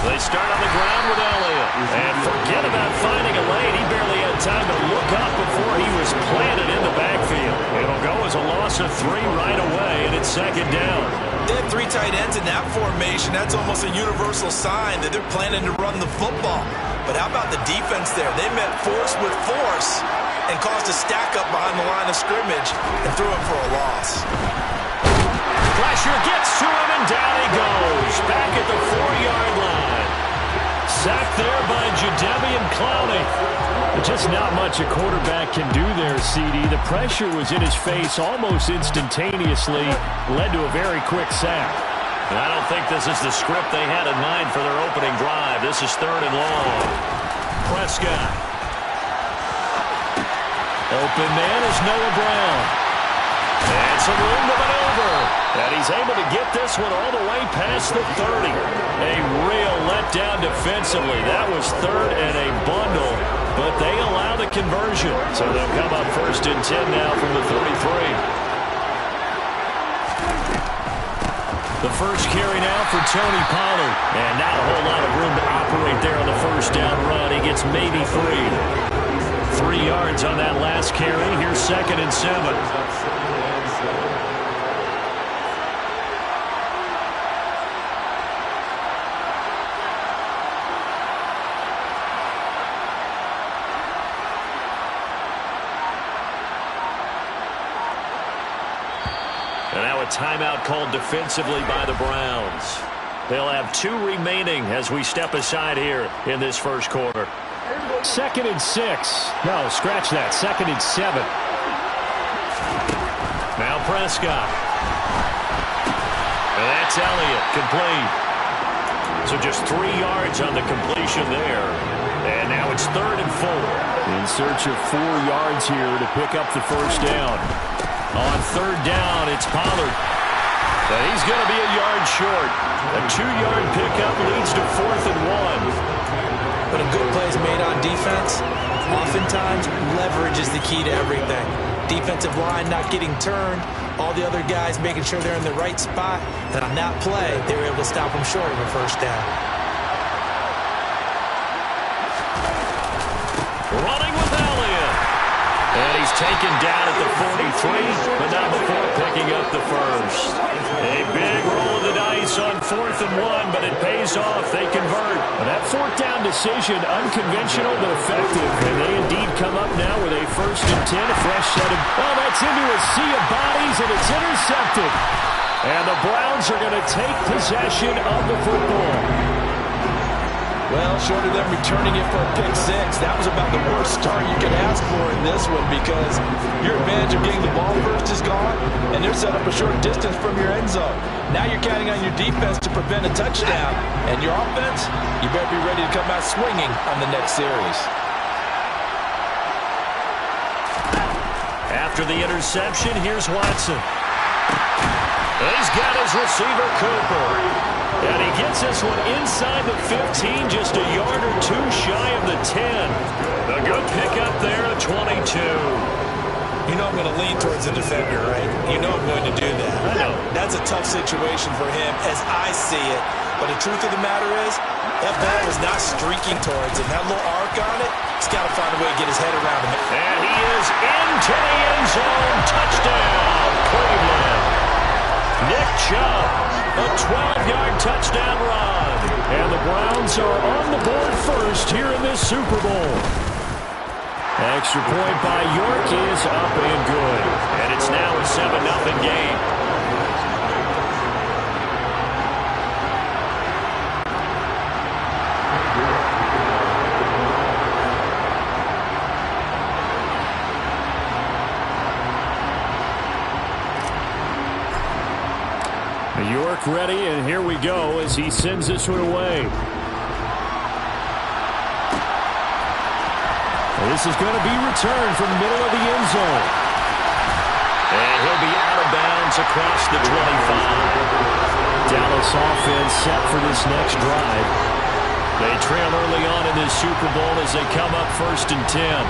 They start on the ground with Elliott. And forget about finding a lane. He barely had time to look up before he was planted in the backfield. It'll go as a loss of 3 right away, and it's second down. They have 3 tight ends in that formation. That's almost a universal sign that they're planning to run the football. But how about the defense there? They met force with force and caused a stack up behind the line of scrimmage and threw him for a loss. Pressure gets to him, and down he goes. Back at the 4-yard line. Sacked there by Jadeveon Clowney. Just not much a quarterback can do there, CD. The pressure was in his face almost instantaneously. Led to a very quick sack. And I don't think this is the script they had in mind for their opening drive. This is 3rd and long. Prescott. Open man is Noah Brown. And some room to maneuver. And he's able to get this one all the way past the 30. A real letdown defensively. That was 3rd and a bundle. But they allow the conversion. So they'll come up 1st and 10 now from the 33. The first carry now for Tony Pollard. And not a whole lot of room to operate there on the first down run. He gets maybe 3. 3 yards on that last carry. Here's 2nd and 7. And now a timeout called defensively by the Browns. They'll have 2 remaining as we step aside here in this first quarter. 2nd and 6. No, scratch that. 2nd and 7. Now Prescott. And that's Elliott, complete. So just 3 yards on the completion there. And now it's 3rd and 4. In search of 4 yards here to pick up the first down. On 3rd down, it's Pollard. But he's going to be a yard short. A 2-yard pickup leads to 4th and 1. But a good play is made on defense. Oftentimes, leverage is the key to everything. Defensive line not getting turned. All the other guys making sure they're in the right spot. And on that play, they were able to stop him short of a first down. Running with Elliott. And he's taken down at the 43, but not before picking up the first. A big roll of the dice on 4th and 1, but it pays off. They convert. And that 4th down decision, unconventional but effective. And they indeed come up now with a 1st and 10, a fresh set of... Oh, that's into a sea of bodies, and it's intercepted. And the Browns are going to take possession of the football. Well, short of them returning it for a pick 6, that was about the worst start you could ask for in this one because your advantage of getting the ball first is gone, and they're set up a short distance from your end zone. Now you're counting on your defense to prevent a touchdown, and your offense, you better be ready to come out swinging on the next series. After the interception, here's Watson. He's got his receiver, Cooper. And he gets this one inside the 15, just a yard or 2 shy of the 10. A good pickup there at 22. You know I'm going to lean towards the defender, right? You know I'm going to do that. I know. That's a tough situation for him as I see it. But the truth of the matter is, that ball is not streaking towards him. That little arc on it, he's got to find a way to get his head around him. And he is into the end zone. Touchdown, Cleveland. Nick Chubb, a 12-yard touchdown run. And the Browns are on the board first here in this Super Bowl. Extra point by York is up and good. And it's now a 7-0 game. York ready, and here we go as he sends this one away. This is going to be returned from the middle of the end zone. And he'll be out of bounds across the 25. Dallas offense set for this next drive. They trail early on in this Super Bowl as they come up 1st and 10.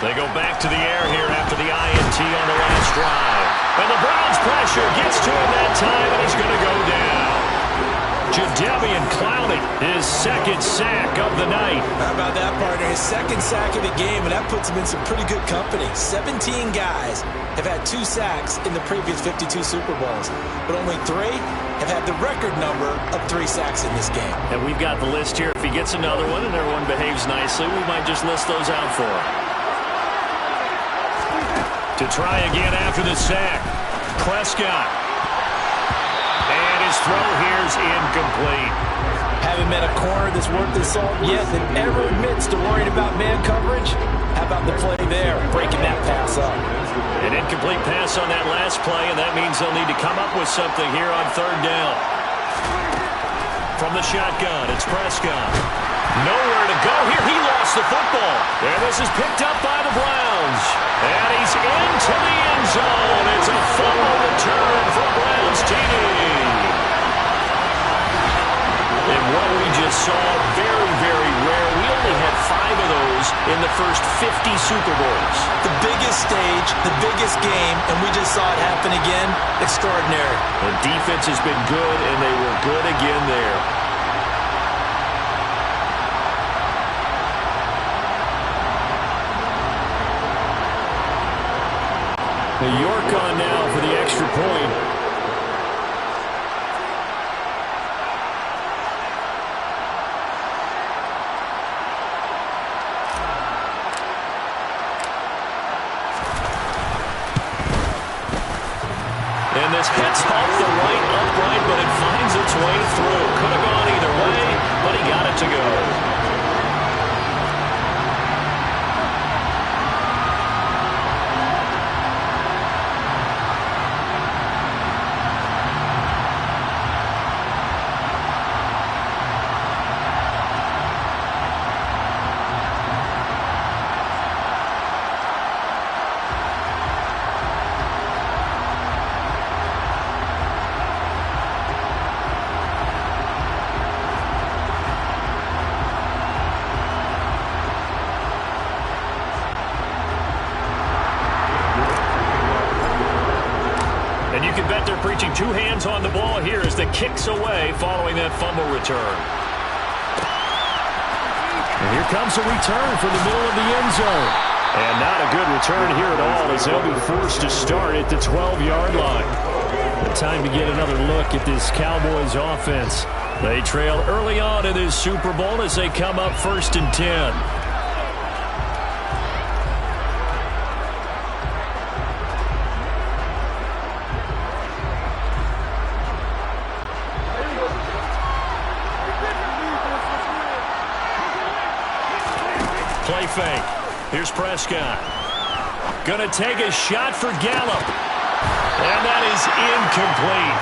They go back to the air here after the INT on the last drive. And the Browns pressure gets to him that time, and he's going to go down. Jadeveon Clowney, his second sack of the night. How about that, partner? His second sack of the game, and that puts him in some pretty good company. 17 guys have had 2 sacks in the previous 52 Super Bowls, but only 3 have had the record number of 3 sacks in this game. And we've got the list here. If he gets another one and everyone behaves nicely, we might just list those out for him. To try again after the sack, Prescott. And his throw here's incomplete. Haven't met a corner that's worth his salt yet that ever admits to worrying about man coverage. How about the play there, breaking that pass up? An incomplete pass on that last play, and that means they'll need to come up with something here on 3rd down. From the shotgun, it's Prescott. Nowhere to go here. He lost the football. And this is picked up by the Browns. And he's into the end zone. It's a fumble return for Browns TD. And what we just saw, very, very rare. We only had 5 of those in the first 50 Super Bowls. The biggest stage, the biggest game, and we just saw it happen again. Extraordinary. The defense has been good, and they were good again there. York on now for the extra point. And this hits off the right upright, but it finds its way through. Could have gone either way, but he got it to go. Preaching 2 hands on the ball here as the kick's away following that fumble return. And here comes a return from the middle of the end zone. And not a good return here at all as they'll be forced to start at the 12-yard line. Time to get another look at this Cowboys offense. They trail early on in this Super Bowl as they come up 1st and 10. Play fake. Here's Prescott. Gonna take a shot for Gallup. And that is incomplete.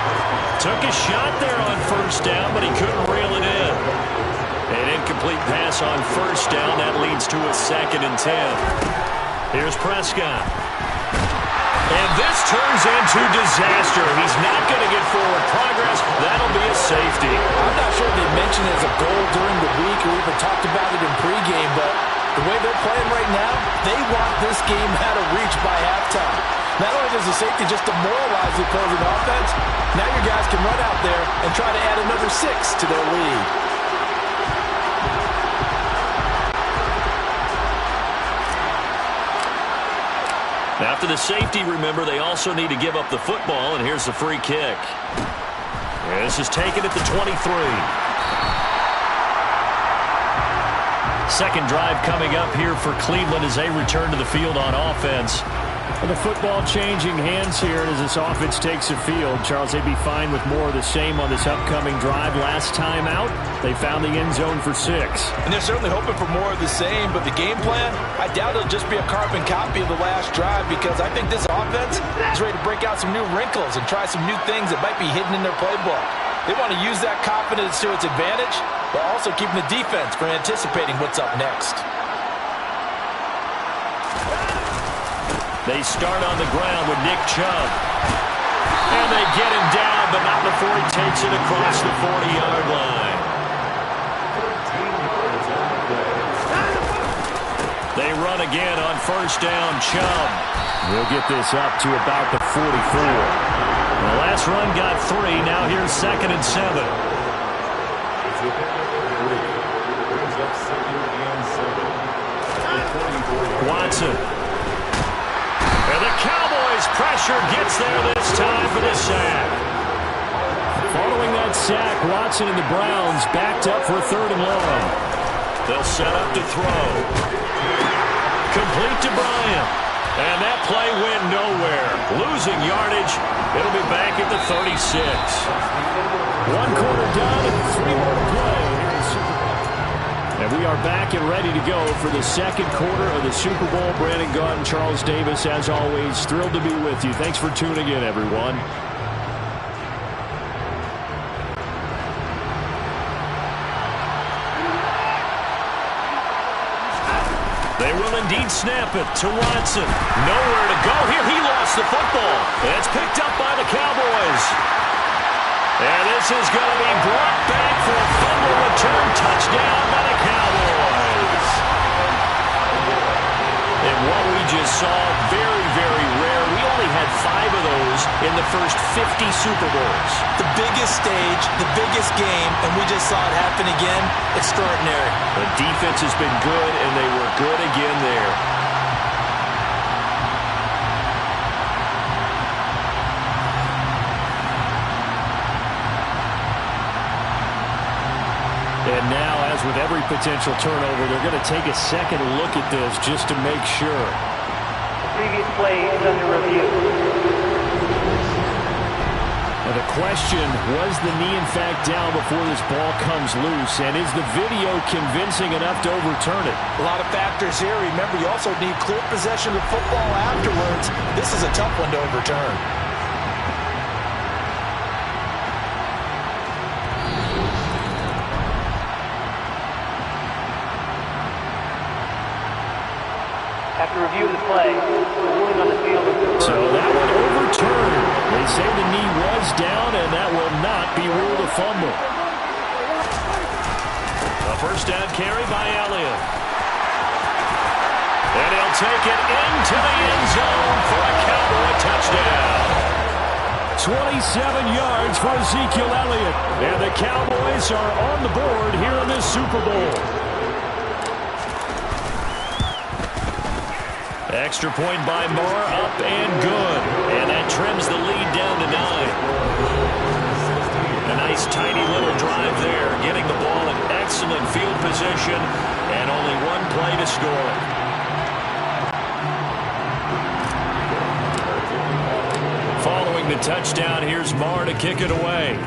Took a shot there on 1st down, but he couldn't reel it in. An incomplete pass on 1st down. That leads to a 2nd and 10. Here's Prescott. And this turns into disaster. He's not going to get forward progress. That'll be a safety. I'm not sure they mentioned it as a goal during the week or even talked about it in pregame, but the way they're playing right now, they want this game out of reach by halftime. Not only does the safety just demoralize the opposing offense, now your guys can run out there and try to add another 6 to their lead. After the safety, remember, they also need to give up the football, and here's the free kick. And this is taken at the 23. Second drive coming up here for Cleveland as they return to the field on offense. And the football changing hands here as this offense takes the field. Charles, they'd be fine with more of the same on this upcoming drive. Last time out, they found the end zone for 6. And they're certainly hoping for more of the same, but the game plan, I doubt it'll just be a carbon copy of the last drive because I think this offense is ready to break out some new wrinkles and try some new things that might be hidden in their playbook. They want to use that confidence to its advantage, but also keeping the defense from anticipating what's up next. They start on the ground with Nick Chubb. And they get him down, but not before he takes it across the 40-yard line. They run again on first down. Chubb. We'll get this up to about the 44. The last run got 3. Now here's 2nd and 7. Watson. And the Cowboys pressure gets there this time for the sack. Following that sack, Watson and the Browns backed up for 3rd and long. They'll set up to throw. Complete to Bryant. And that play went nowhere. Losing yardage. It'll be back at the 36. 1 quarter done and 3 more to play. And we are back and ready to go for the 2nd quarter of the Super Bowl. Brandon Gaudin, Charles Davis, as always, thrilled to be with you. Thanks for tuning in, everyone. They will indeed snap it to Watson. Nowhere to go here. He lost the football. It's picked up by the Cowboys. And this is going to be brought back for a fumble return touchdown by the Cowboys. And what we just saw, very, very rare. We only had 5 of those in the first 50 Super Bowls. The biggest stage, the biggest game, and we just saw it happen again. Extraordinary. The defense has been good, and they were good again there. And now, as with every potential turnover, they're going to take a second look at this just to make sure. The previous play is under review. Now the question, was the knee in fact down before this ball comes loose? And is the video convincing enough to overturn it? A lot of factors here. Remember, you also need clear possession of football afterwards. This is a tough one to overturn. After review of the play, the ruling on the field is confirmed. So that one overturned. They say the knee was down, and that will not be ruled a fumble. A first down carry by Elliott. And he'll take it into the end zone for a Cowboy touchdown. 27 yards for Ezekiel Elliott. And the Cowboys are on the board here in this Super Bowl. Extra point by Moore, up and good. And that trims the lead down to 9. A nice tiny little drive there, getting the ball in excellent field position, and only 1 play to score. Following the touchdown, here's Moore to kick it away.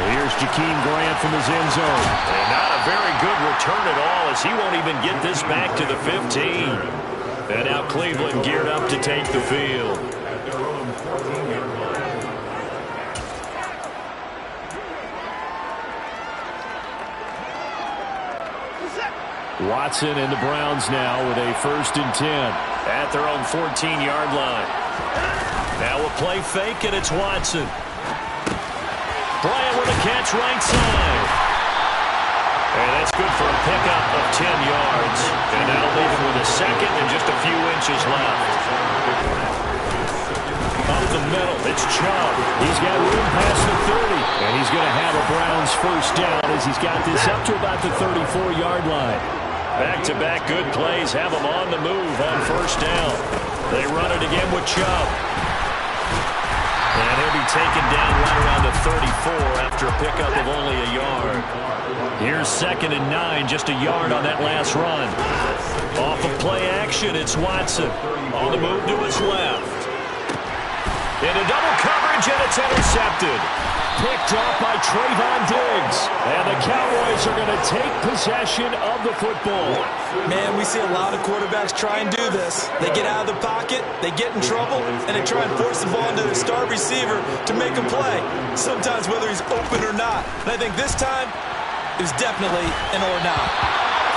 Here's Jakeem Grant from his end zone. And not a very good return at all, as he won't even get this back to the 15. And now Cleveland geared up to take the field. Watson and the Browns now with a 1st and 10. At their own 14-yard line. Now a play fake, and it's Watson. Bryant with a catch right side. And that's good for a pickup of 10 yards. And that'll leave him with a 2nd and just a few inches left. Up the middle, it's Chubb. He's got room past the 30. And he's going to have a Browns 1st down as he's got this up to about the 34-yard line. Back-to-back good plays have him on the move on 1st down. They run it again with Chubb. And he'll be taken down right around the 34 after a pickup of only a yard. Here's 2nd and 9, just a yard on that last run. Off of play action, it's Watson. On the move to his left. Into double coverage, and it's intercepted. Picked off by Trayvon Diggs. And the Cowboys are going to take possession of the football. Man, we see a lot of quarterbacks try and do this. They get out of the pocket, they get in trouble, and they try and force the ball into their star receiver to make him play. Sometimes whether he's open or not. And I think this time, it was definitely an or not.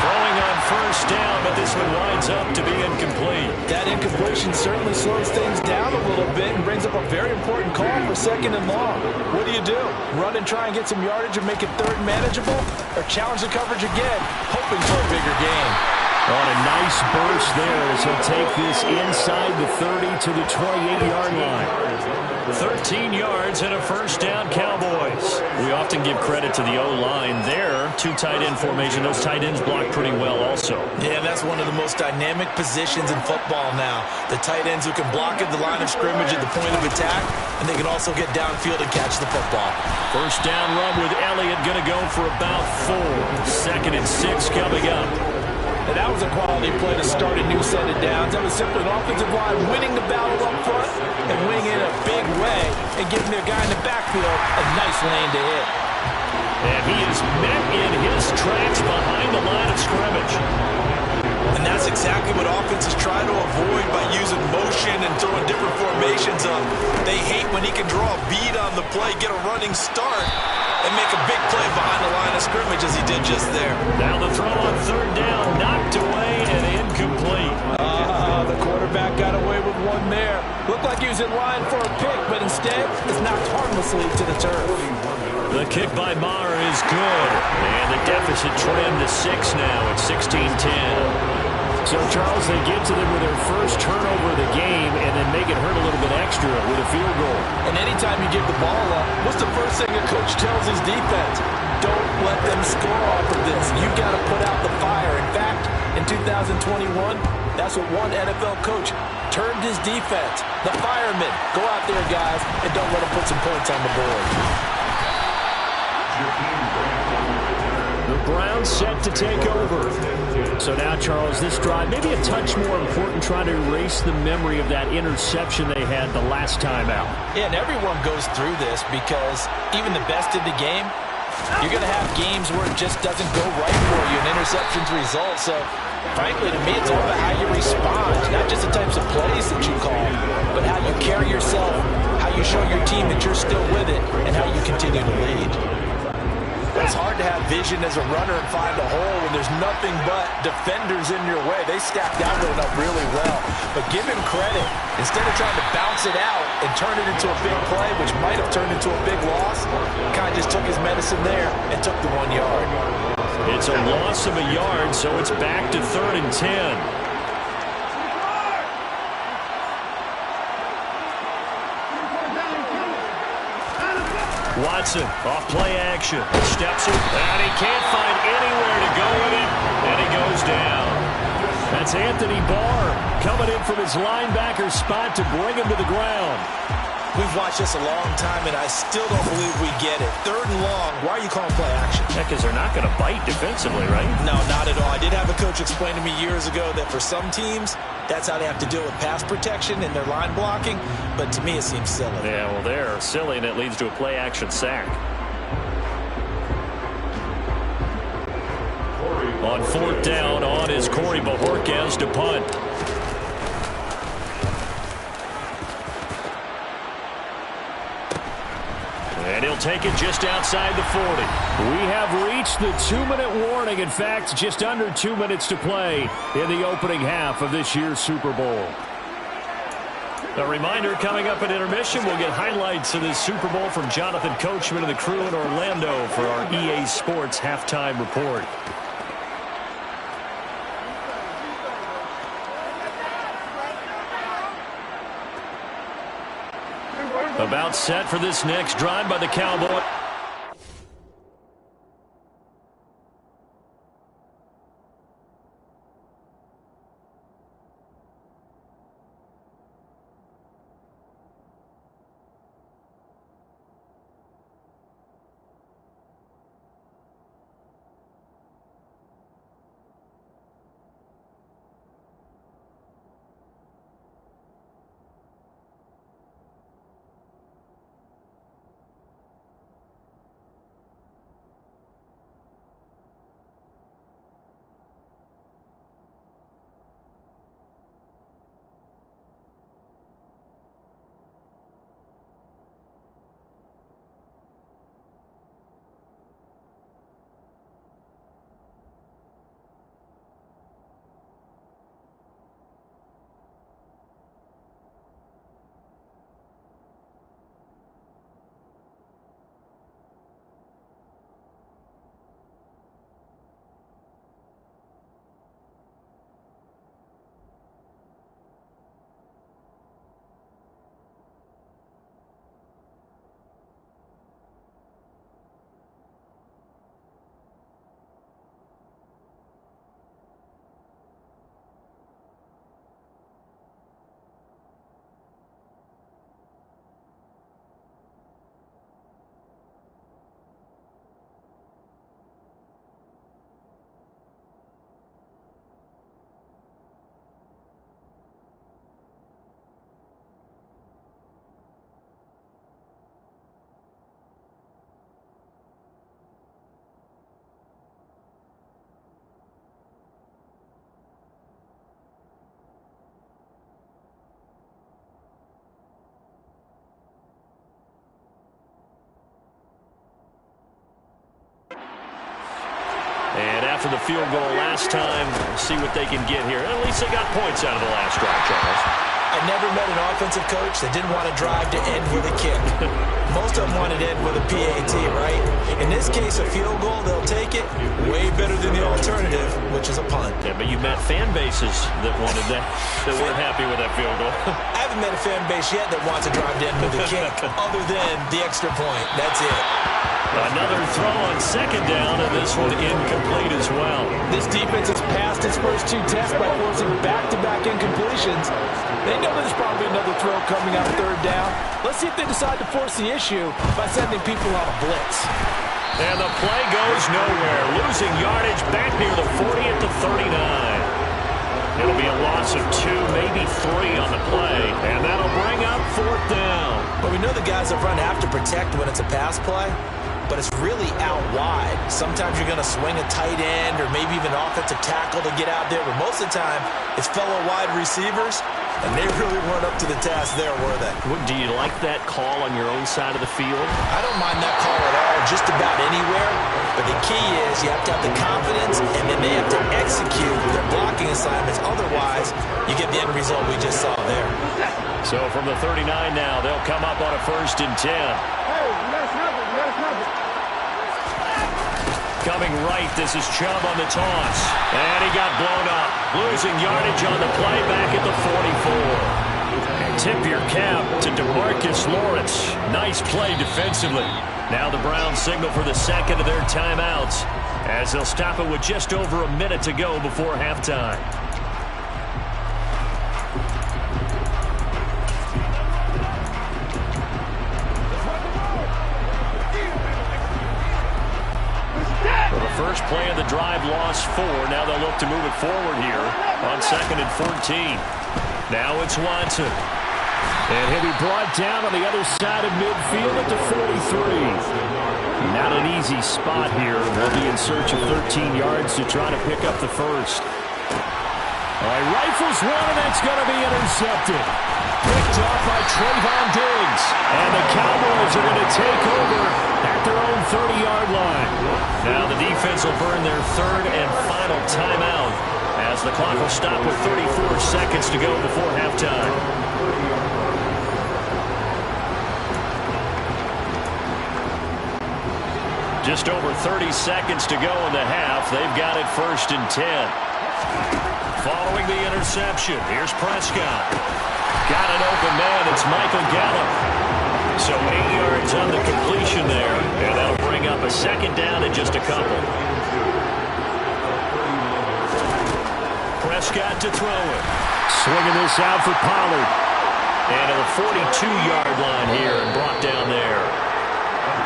Throwing on first down, but this one winds up to be incomplete. That incompletion certainly slows things down a little bit and brings up a very important call for 2nd and long. What do? Run and try and get some yardage and make it 3rd manageable? Or challenge the coverage again, hoping for a bigger gain? On a nice burst there as he'll take this inside the 30 to the 28-yard line. 13 yards and a first down, Cowboys. We often give credit to the O-line there. 2 tight end formation. Those tight ends block pretty well also. Yeah, that's one of the most dynamic positions in football now. The tight ends who can block at the line of scrimmage at the point of attack, and they can also get downfield and catch the football. First down run with Elliott going to go for about 4. 2nd and 6 coming up. And that was a quality play to start a new set of downs. That was simply an offensive line winning the battle up front and winning it in a big way and giving their guy in the backfield a nice lane to hit. And he is met in his tracks behind the line of scrimmage. And that's exactly what offenses try to avoid by using motion and throwing different formations up. They hate when he can draw a bead on the play, get a running start, and make a big play behind the line of scrimmage as he did just there. Now the throw on 3rd down, knocked away and incomplete. The quarterback got away with one there. Looked like he was in line for a pick, but instead it's knocked harmlessly to the turf. The kick by Maher is good. And the deficit trimmed to 6 now at 16-10. So, Charles, they get to them with their first turnover of the game and then make it hurt a little bit extra with a field goal. And anytime you give the ball up, what's the first thing a coach tells his defense? Don't let them score off of this. You've got to put out the fire. In fact, in 2021, that's what one NFL coach termed his defense. The firemen. Go out there, guys, and don't let them put some points on the board. The Browns set to take over. So now, Charles, this drive, maybe a touch more important, trying to erase the memory of that interception they had the last time out. Yeah, and everyone goes through this because even the best in the game, you're going to have games where it just doesn't go right for you, and interceptions result. So, frankly, to me, it's all about how you respond, not just the types of plays that you call, but how you carry yourself, how you show your team that you're still with it, and how you continue to lead. It's hard to have vision as a runner and find a hole when there's nothing but defenders in your way. They stacked that one up really well. But give him credit. Instead of trying to bounce it out and turn it into a big play, which might have turned into a big loss, kind of just took his medicine there and took the 1 yard. It's a loss of a yard, so it's back to 3rd and 10. Watson, off play action, steps it, and he can't find anywhere to go with it, and he goes down. That's Anthony Barr coming in from his linebacker spot to bring him to the ground. We've watched this a long time, and I still don't believe we get it. 3rd and long, why are you calling play action? Yeah, because they're not going to bite defensively, right? No, not at all. I did have a coach explain to me years ago that for some teams, that's how they have to deal with pass protection and their line blocking, but to me it seems silly. Yeah, well, they're silly, and it leads to a play action sack. On 4th down, on is Corey Bojorquez to punt. And he'll take it just outside the 40. We have reached the 2-minute warning. In fact, just under 2 minutes to play in the opening half of this year's Super Bowl. A reminder, coming up at intermission, we'll get highlights of this Super Bowl from Jonathan Coachman and the crew in Orlando for our EA Sports halftime report. About set for this next drive by the Cowboys. And after the field goal last time, see what they can get here. At least they got points out of the last drive, Charles. I never met an offensive coach that didn't want to drive to end with a kick. Most of them wanted to end with a PAT, right? In this case, a field goal, they'll take it. Way better than the alternative, which is a punt. Yeah, but you met fan bases that wanted that, that weren't happy with that field goal. I haven't met a fan base yet that wants to drive to end with a kick, other than the extra point. That's it. Another throw on second down, and this one incomplete as well. This defense has passed its first two tests by forcing back-to-back incompletions. They know there's probably another throw coming on third down. Let's see if they decide to force the issue by sending people on a blitz. And the play goes nowhere. Losing yardage back near the 40 at the 39. It'll be a loss of 2, maybe 3 on the play, and that'll bring up fourth down. But we know the guys up front have to protect when it's a pass play, but it's really out wide. Sometimes you're going to swing a tight end or maybe even an offensive tackle to get out there, but most of the time it's fellow wide receivers, and they really weren't up to the task there, were they? Do you like that call on your own side of the field? I don't mind that call at all, just about anywhere. But the key is you have to have the confidence, and then they have to execute their blocking assignments. Otherwise, you get the end result we just saw there. So from the 39 now, they'll come up on a 1st and 10. Coming right, this is Chubb on the toss. And he got blown up. Losing yardage on the play back at the 44. And tip your cap to DeMarcus Lawrence. Nice play defensively. Now the Browns signal for the second of their timeouts as they'll stop it with just over a minute to go before halftime. First play of the drive, lost 4. Now they'll look to move it forward here on 2nd and 14. Now it's Watson. And he'll be brought down on the other side of midfield at the 43. Not an easy spot here. They'll be in search of 13 yards to try to pick up the first. All right, rifles one, and that's going to be intercepted. Picked off by Trayvon Diggs. And the Cowboys are going to take over at their own 30-yard line. Now the defense will burn their 3rd and final timeout as the clock will stop with 34 seconds to go before halftime. Just over 30 seconds to go in the half. They've got it 1st and 10. Following the interception, here's Prescott. Got an open man. It's Michael Gallup. So 8 yards on the completion there, and that'll bring up a 2nd down and just a couple. Prescott to throw it. Swinging this out for Pollard. And to the 42-yard line here and brought down there.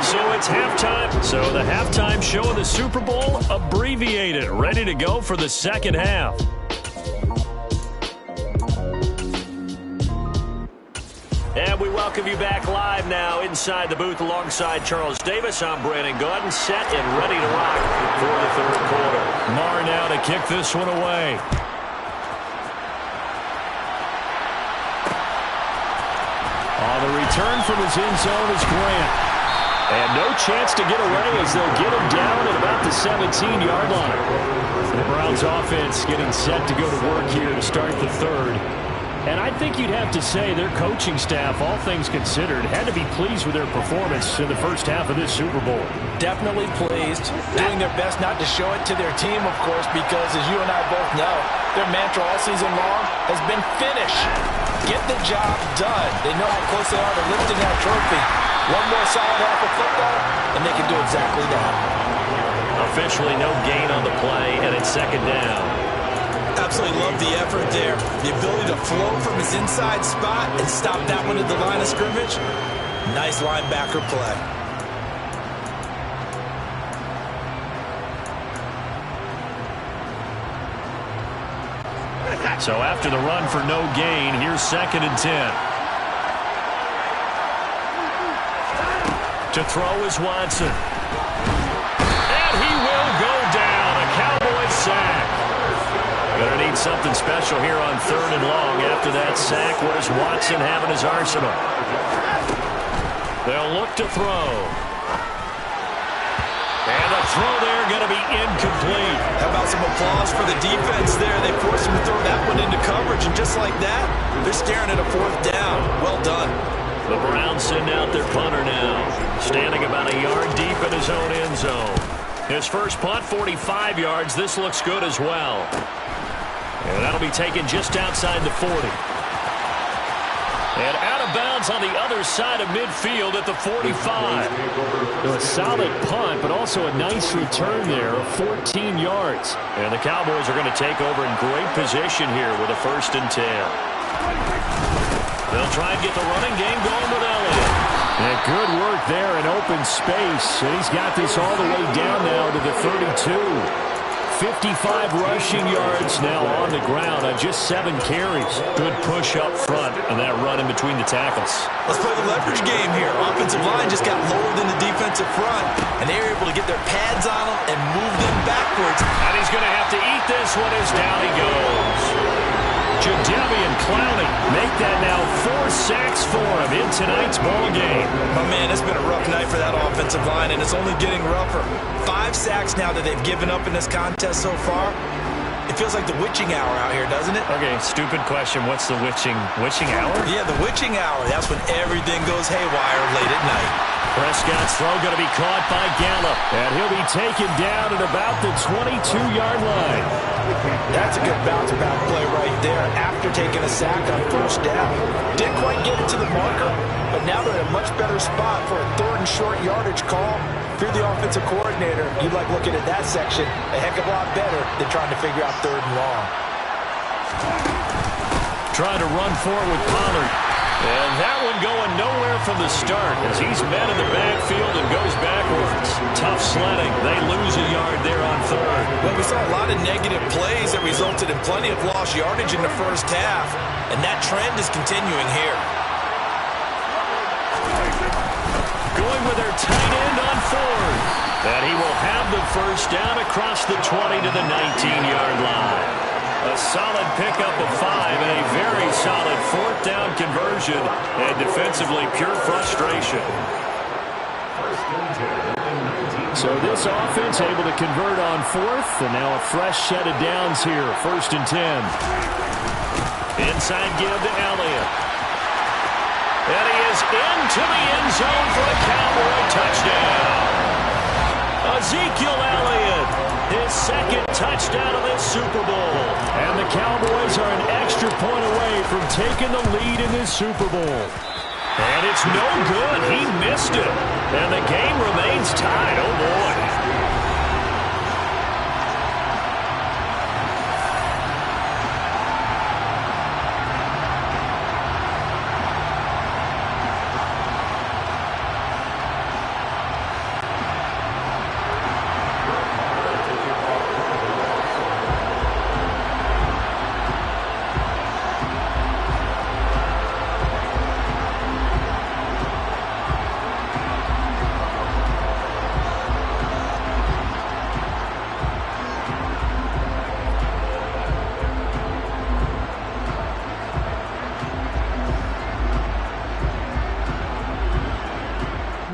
So it's halftime. So the halftime show of the Super Bowl abbreviated. Ready to go for the second half. And we welcome you back live now inside the booth alongside Charles Davis. I'm Brandon Gaudin, set and ready to rock for the 3rd quarter. Marr now to kick this one away. On the return from his end zone is Grant. And no chance to get away as they'll get him down at about the 17-yard line. The Browns offense getting set to go to work here to start the 3rd. And I think you'd have to say their coaching staff, all things considered, had to be pleased with their performance in the first half of this Super Bowl. Definitely pleased. Doing their best not to show it to their team, of course, because as you and I both know, their mantra all season long has been finish. Get the job done. They know how close they are to lifting that trophy. One more solid half of football, and they can do exactly that. Officially no gain on the play, and it's 2nd down. Absolutely love the effort there. The ability to flow from his inside spot and stop that one at the line of scrimmage. Nice linebacker play. So after the run for no gain, here's 2nd and 10. To throw is Watson. And he will go down. A Cowboys sack. Gonna need something special here on 3rd and long. After that sack, what does Watson have in his arsenal? They'll look to throw. And the throw there going to be incomplete. How about some applause for the defense there? They forced him to throw that one into coverage, and just like that, they're staring at a fourth down. Well done. The Browns send out their punter now, standing about a yard deep in his own end zone. His first punt, 45 yards. This looks good as well. And that'll be taken just outside the 40. And out of bounds on the other side of midfield at the 45. A solid punt, but also a nice return there of 14 yards. And the Cowboys are going to take over in great position here with a 1st and 10. They'll try and get the running game going with Elliott. Yeah, good work there in open space. And he's got this all the way down now to the 32. 55 rushing yards now on the ground on just 7 carries. Good push up front and that run in between the tackles. Let's play the leverage game here. Offensive line just got lower than the defensive front, and they were able to get their pads on them and move them backwards. And he's going to have to eat this one as down he goes. Jadeveon Clowney make that now 4 sacks for him in tonight's ball game. My man, it's been a rough night for that offensive line, and it's only getting rougher. 5 sacks now that they've given up in this contest so far. It feels like the witching hour out here, doesn't it? Okay, stupid question. What's the witching hour? Yeah, the witching hour. That's when everything goes haywire late at night. Prescott's throw going to be caught by Gallup. And he'll be taken down at about the 22-yard line. That's a good bounce-back play right there after taking a sack on 1st down. Didn't quite get it to the marker, but now they're in a much better spot for a 3rd and short yardage call. If you're the offensive coordinator, you like looking at that section a heck of a lot better than trying to figure out 3rd and long. Trying to run forward with Pollard. And that one going nowhere from the start as he's met in the backfield and goes backwards. Tough sledding. They lose a yard there on 3rd. Well, we saw a lot of negative plays that resulted in plenty of lost yardage in the first half, and that trend is continuing here. Going with their tight end on 4th. And he will have the 1st down across the 20 to the 19-yard line. A solid pickup of 5 and a very solid 4th down conversion. And defensively, pure frustration. So this offense able to convert on 4th. And now a fresh set of downs here. 1st and 10. Inside give to Elliott. And he is into the end zone for a Cowboy touchdown. Ezekiel Elliott, his 2nd touchdown of this Super Bowl. And the Cowboys are an extra point away from taking the lead in this Super Bowl. And it's no good. He missed it. And the game remains tied. Oh, boy.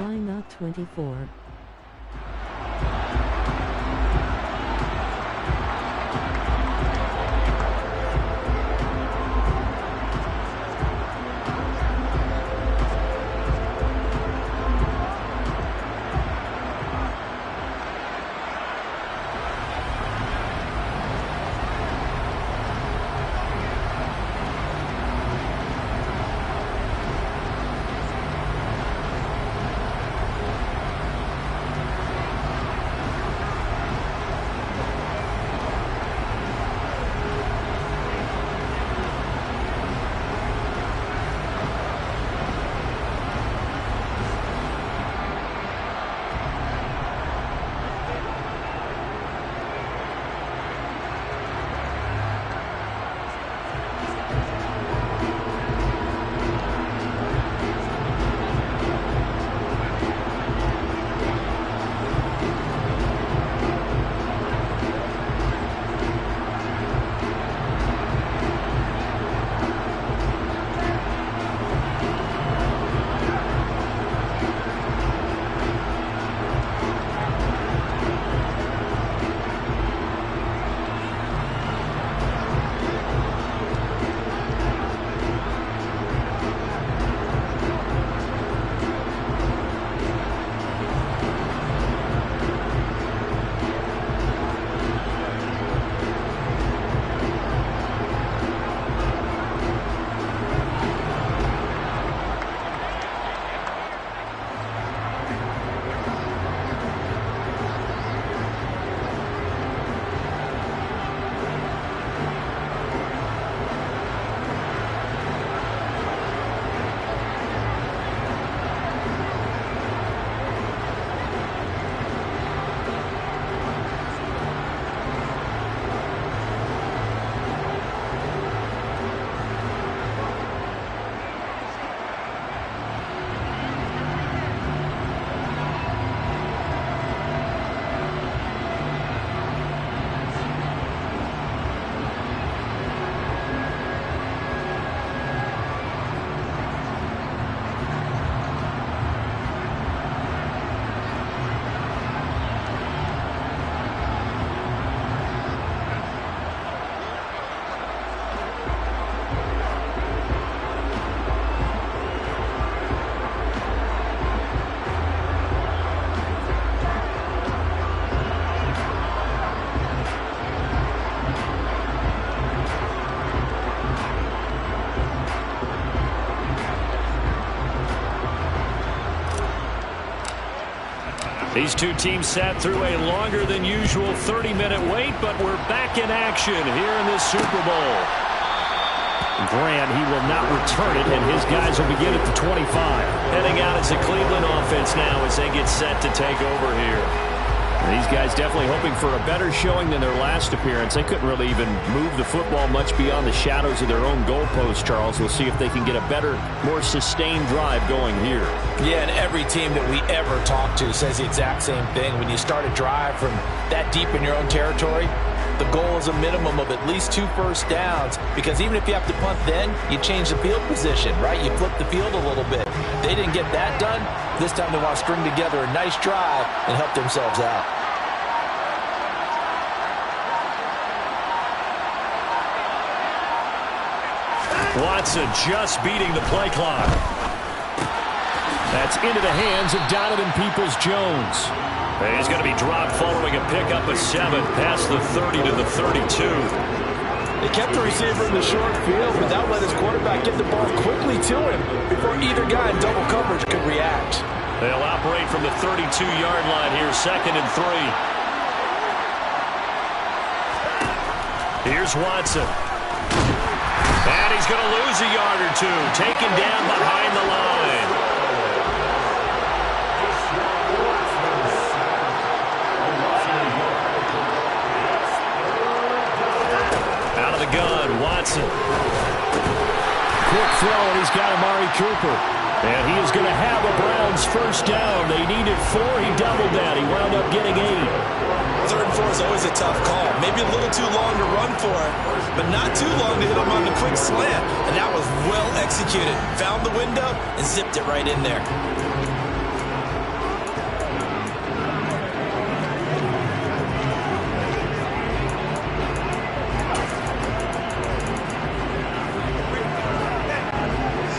Why not 24? These two teams sat through a longer than usual 30-minute wait, but we're back in action here in this Super Bowl. Grant, he will not return it, and his guys will begin at the 25. Heading out as a Cleveland offense now as they get set to take over here. These guys definitely hoping for a better showing than their last appearance. They couldn't really even move the football much beyond the shadows of their own goalpost, Charles. We'll see if they can get a better, more sustained drive going here. Yeah, and every team that we ever talk to says the exact same thing. When you start a drive from that deep in your own territory, the goal is a minimum of at least 2 first downs, because even if you have to punt then, you change the field position, right? You flip the field a little bit. They didn't get that done. This time they want to string together a nice drive and help themselves out. Watson just beating the play clock. That's into the hands of Donovan Peoples-Jones. He's going to be dropped following a pickup of 7 past the 30 to the 32. They kept the receiver in the short field, but that let his quarterback get the ball quickly to him before either guy in double coverage could react. They'll operate from the 32-yard line here, 2nd and 3. Here's Watson. And he's going to lose a yard or 2, taken down behind the line. Out of the gun, Watson. Quick throw, and he's got Amari Cooper. And he is going to have a Browns first down. They needed 4. He doubled that. He wound up getting 8. 3rd and 4 is always a tough call. Maybe a little too long to run for it, but not too long to hit him on the quick slant. And that was well executed. Found the window and zipped it right in there.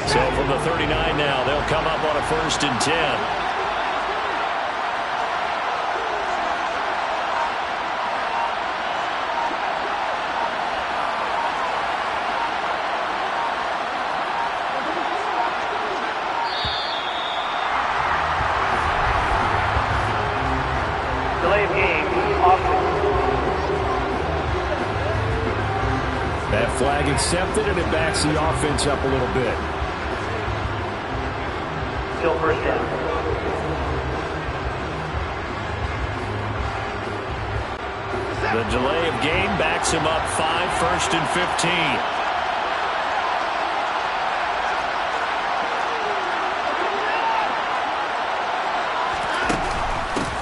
So from the 39 now, they'll come up on a 1st and 10. Delay of game, offense. That flag accepted, and it backs the offense up a little bit. Still first down. The delay of game backs him up 5, 1st and 15.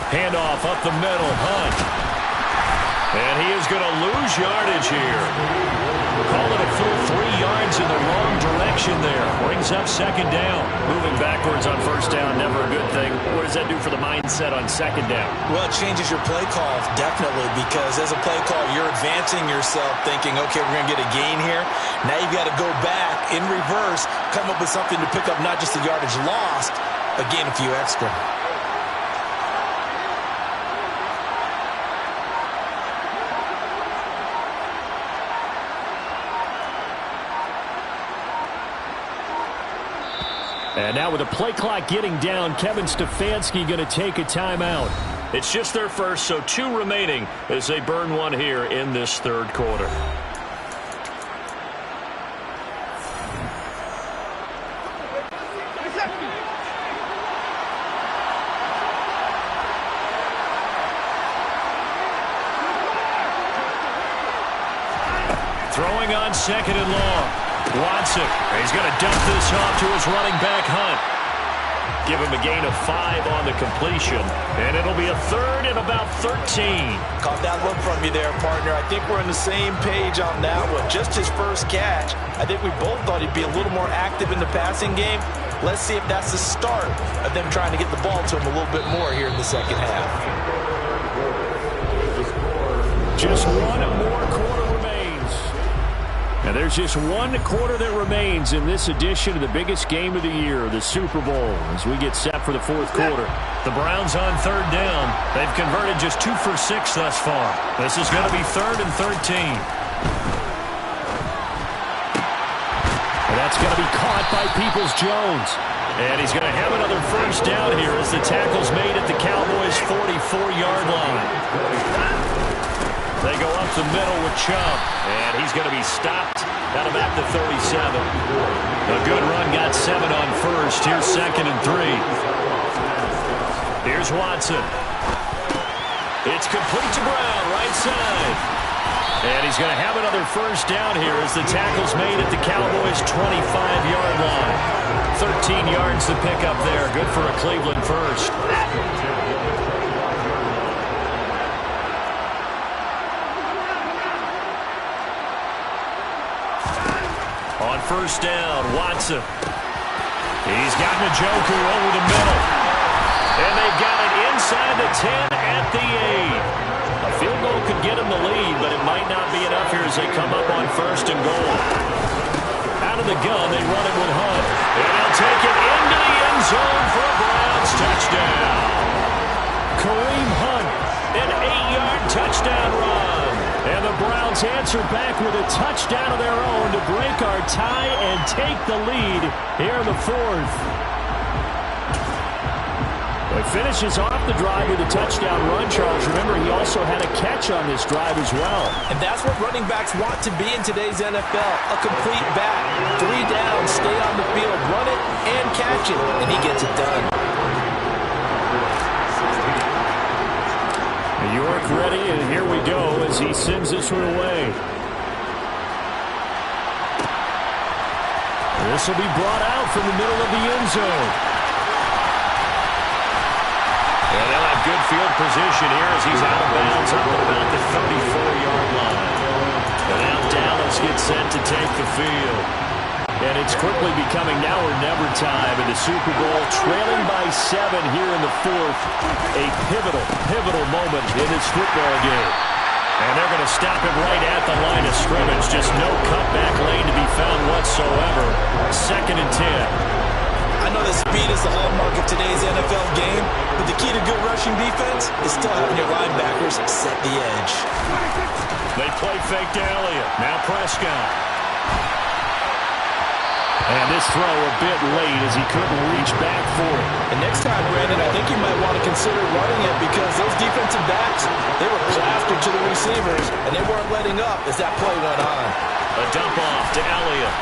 Handoff up the middle, Hunt. And he is going to lose yardage here. Call it a full 3 yards in the wrong direction there. Brings up 2nd down. Moving backwards on 1st down, never a good thing. What does that do for the mindset on 2nd down? Well, it changes your play call, definitely, because as a play call, you're advancing yourself thinking, okay, we're going to get a gain here. Now you've got to go back in reverse, come up with something to pick up not just the yardage lost, but gain a few extra. And now with the play clock getting down, Kevin Stefanski going to take a timeout. It's just their first, so 2 remaining as they burn 1 here in this 3rd quarter. Throwing on 2nd and long. Watson, he's going to dump this off to his running back, Hunt. Give him a gain of 5 on the completion, and it'll be a 3rd and about 13. Caught that look from you there, partner. I think we're on the same page on that one. Just his first catch. I think we both thought he'd be a little more active in the passing game. Let's see if that's the start of them trying to get the ball to him a little bit more here in the 2nd half. Just 1 more quarter remains. And there's just 1 quarter that remains in this edition of the biggest game of the year, the Super Bowl, as we get set for the 4th quarter. The Browns on 3rd down. They've converted just 2 for 6 thus far. This is going to be 3rd and 13. And that's going to be caught by Peoples-Jones. And he's going to have another first down here as the tackle's made at the Cowboys' 44-yard line. They go up the middle with Chubb, and he's going to be stopped at about the 37. A good run, got 7 on first. Here's 2nd and 3. Here's Watson. It's complete to Brown, right side. And he's going to have another first down here as the tackle's made at the Cowboys' 25-yard line. 13 yards to pick up there. Good for a Cleveland first. On first down, Watson. He's got Njoku over the middle. And they've got it inside the 10 at the 8. A field goal could get them the lead, but it might not be enough here as they come up on 1st and goal. Out of the gun, they run it with Hunt. And they'll take it into the end zone for a Browns touchdown. Kareem Hunt, an 8-yard touchdown run. And the Browns answer back with a touchdown of their own to break our tie and take the lead here in the 4th. He finishes off the drive with a touchdown run, Charles. Remember, he also had a catch on this drive as well. And that's what running backs want to be in today's NFL. A complete back. 3 down, stay on the field, run it, and catch it. And he gets it done. York ready, and here we go as he sends this one away. This will be brought out from the middle of the end zone. And they'll have good field position here as he's out of bounds up at about the 34-yard line. And now Dallas gets set to take the field. And it's quickly becoming now or never time in the Super Bowl, trailing by 7 here in the 4th. A pivotal moment in this football game. And they're going to stop him right at the line of scrimmage. Just no cutback lane to be found whatsoever. 2nd and 10. I know that speed is the hallmark of today's NFL game, but the key to good rushing defense is still having your linebackers set the edge. They play fake to Elliott. Now Prescott. And this throw a bit late as he couldn't reach back for it. And next time, Brandon, I think you might want to consider running it because those defensive backs, they were plastered to the receivers, and they weren't letting up as that play went on. A dump off to Elliott.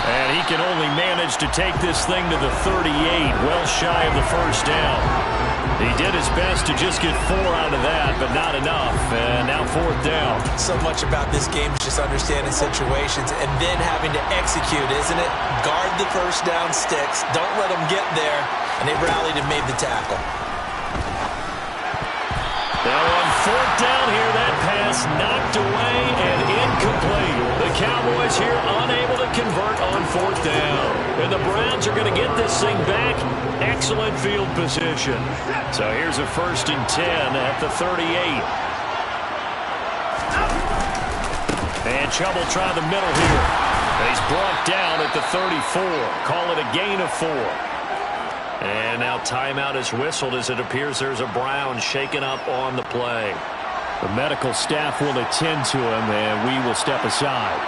And he can only manage to take this thing to the 38, well shy of the first down. He did his best to just get 4 out of that, but not enough. And now 4th down. So much about this game is just understanding situations and then having to execute, isn't it? Guard the first down sticks. Don't let them get there. And they rallied and made the tackle. Now on 4th down here, that pass knocked away and incomplete. The Cowboys here unable to convert on 4th down. And the Browns are going to get this thing back. Excellent field position. So here's a 1st and 10 at the 38. And Chubb will try the middle here. And he's brought down at the 34. Call it a gain of 4. And now timeout is whistled as it appears there's a Brown shaken up on the play. The medical staff will attend to him, and we will step aside.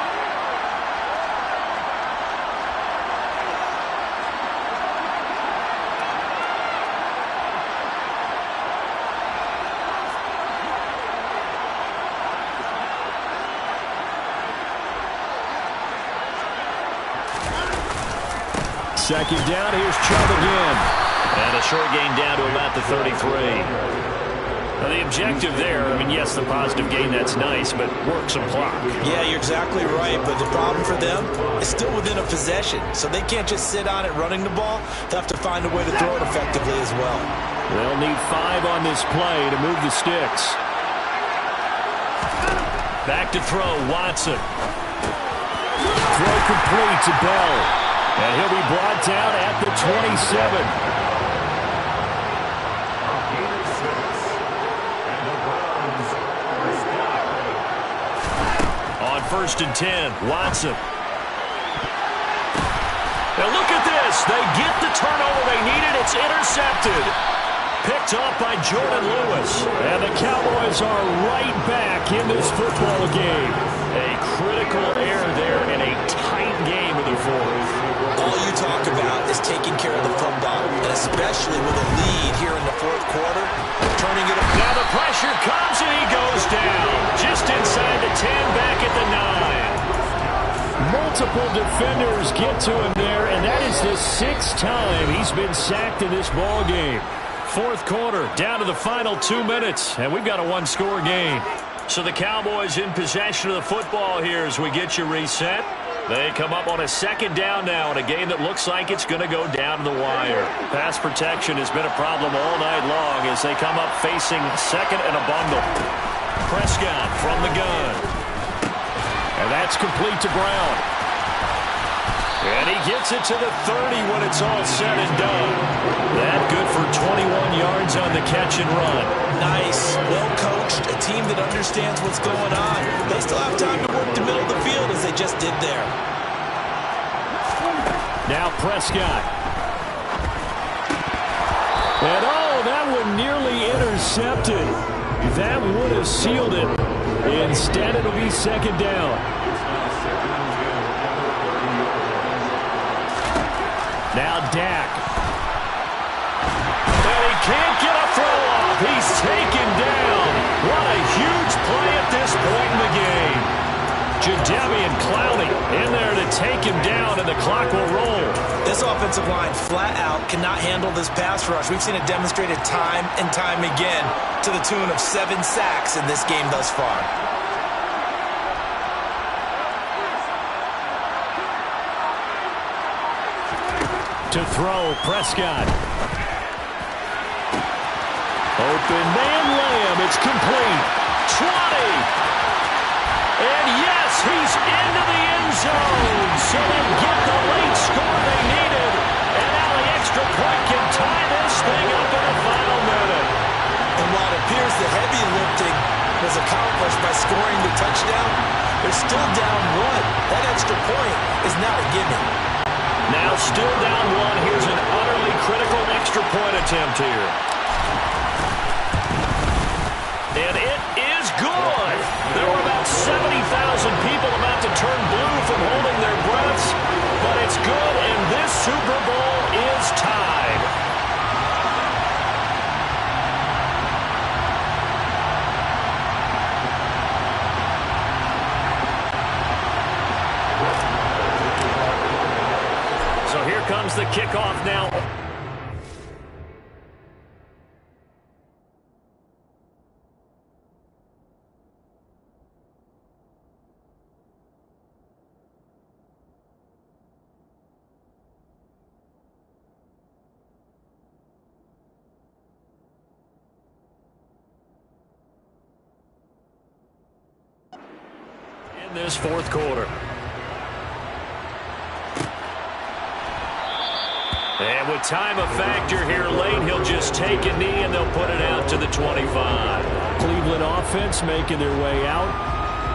Second down, here's Chubb again. And a short gain down to about the 33. Now the objective there, I mean, yes, the positive gain, that's nice, but work some clock. Yeah, you're exactly right, but the problem for them is still within a possession, so they can't just sit on it running the ball. They'll have to find a way to throw it effectively as well. They'll need 5 on this play to move the sticks. Back to throw, Watson. Throw complete to Bell. And he'll be brought down at the 27. On 1st and 10, Watson. Now look at this. They get the turnover they needed. It's intercepted. Picked off by Jordan Lewis. And the Cowboys are right back in this football game. A critical error there in a tight game with a fourth. All you talk about is taking care of the football, and especially with a lead here in the fourth quarter, turning it up. Now the pressure comes, and he goes down. Just inside the 10, back at the 9. Multiple defenders get to him there, and that is the 6th time he's been sacked in this ball game. Fourth quarter, down to the final 2 minutes, and we've got a one-score game. So the Cowboys in possession of the football here as we get you reset. They come up on a second down now in a game that looks like it's going to go down to the wire. Pass protection has been a problem all night long as they come up facing second and a bundle. Prescott from the gun. And that's complete to Brown. And he gets it to the 30 when it's all said and done. That good for 21 yards on the catch and run. Nice. Well coached. A team that understands what's going on. They still have time to work the middle of the field as they just did there. Now Prescott. And that one nearly intercepted. That would have sealed it. Instead, it'll be second down. Now Dak. And he can't get a throw off. He's taken down. What a huge play at this point in the game. Jadeveon Clowney in there to take him down, and the clock will roll. This offensive line flat out cannot handle this pass rush. We've seen it demonstrated time and time again to the tune of 7 sacks in this game thus far. To throw, Prescott. Open man, Lamb. It's complete. 20. And yes, he's into the end zone. So they get the late score they needed. And now the extra point can tie this thing up in the final minute. And while it appears the heavy lifting was accomplished by scoring the touchdown, they're still down 1. That extra point is now a gimme. Now still down 1. Here's an utterly critical extra point attempt here. And it is good. There were about 70,000 people about to turn blue from holding their breaths. But it's good, and this Super Bowl is tied. So here comes the kickoff now. In this fourth quarter. And with time a factor here late, he'll just take a knee and they'll put it out to the 25. Cleveland offense making their way out.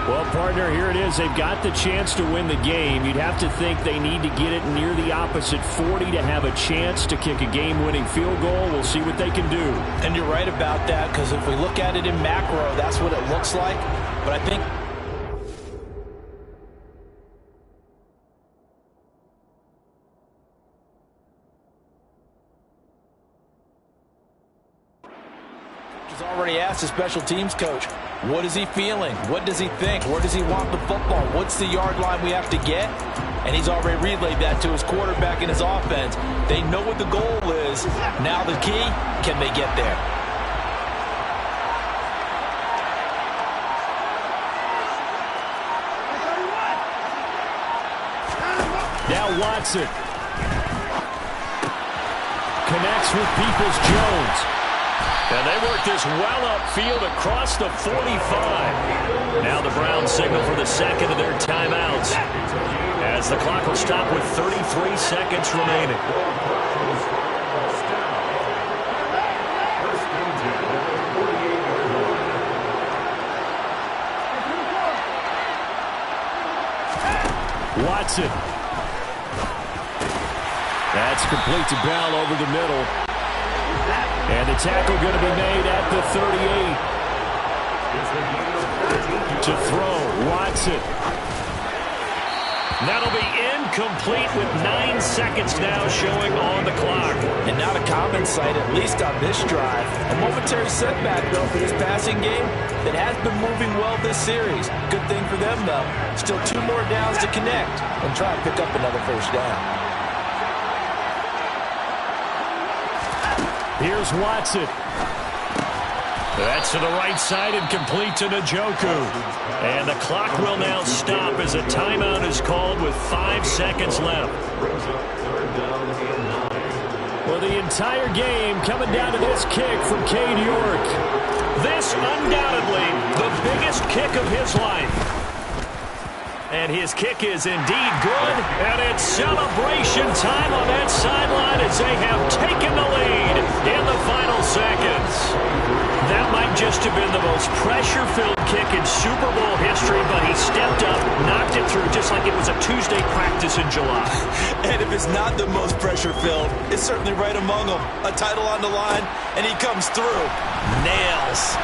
Well, partner, here it is. They've got the chance to win the game. You'd have to think they need to get it near the opposite 40 to have a chance to kick a game-winning field goal. We'll see what they can do. And you're right about that, because if we look at it in macro, that's what it looks like. But I think already asked the special teams coach, what is he feeling? What does he think? Where does he want the football? What's the yard line we have to get? And he's already relayed that to his quarterback and his offense. They know what the goal is. Now the key, can they get there? Now Watson connects with Peoples-Jones. And they work this well upfield across the 45. Now the Browns signal for the second of their timeouts, as the clock will stop with 33 seconds remaining. Watson. That's complete to Bell over the middle. And the tackle going to be made at the 38. To throw, Watson. That'll be incomplete with 9 seconds now showing on the clock. And not a common sight, at least on this drive. A momentary setback, though, for this passing game that has been moving well this series. Good thing for them, though. Still 2 more downs to connect and try and pick up another first down. Here's Watson. That's to the right side and complete to Njoku. And the clock will now stop as a timeout is called with 5 seconds left. Well, the entire game coming down to this kick from Cade York. This undoubtedly the biggest kick of his life. And his kick is indeed good. And it's celebration time on that sideline as they have taken the lead in the final seconds. That might just have been the most pressure-filled kick in Super Bowl history, but he stepped up, knocked it through just like it was a Tuesday practice in July. And if it's not the most pressure-filled, it's certainly right among them. A title on the line, and he comes through. Nails.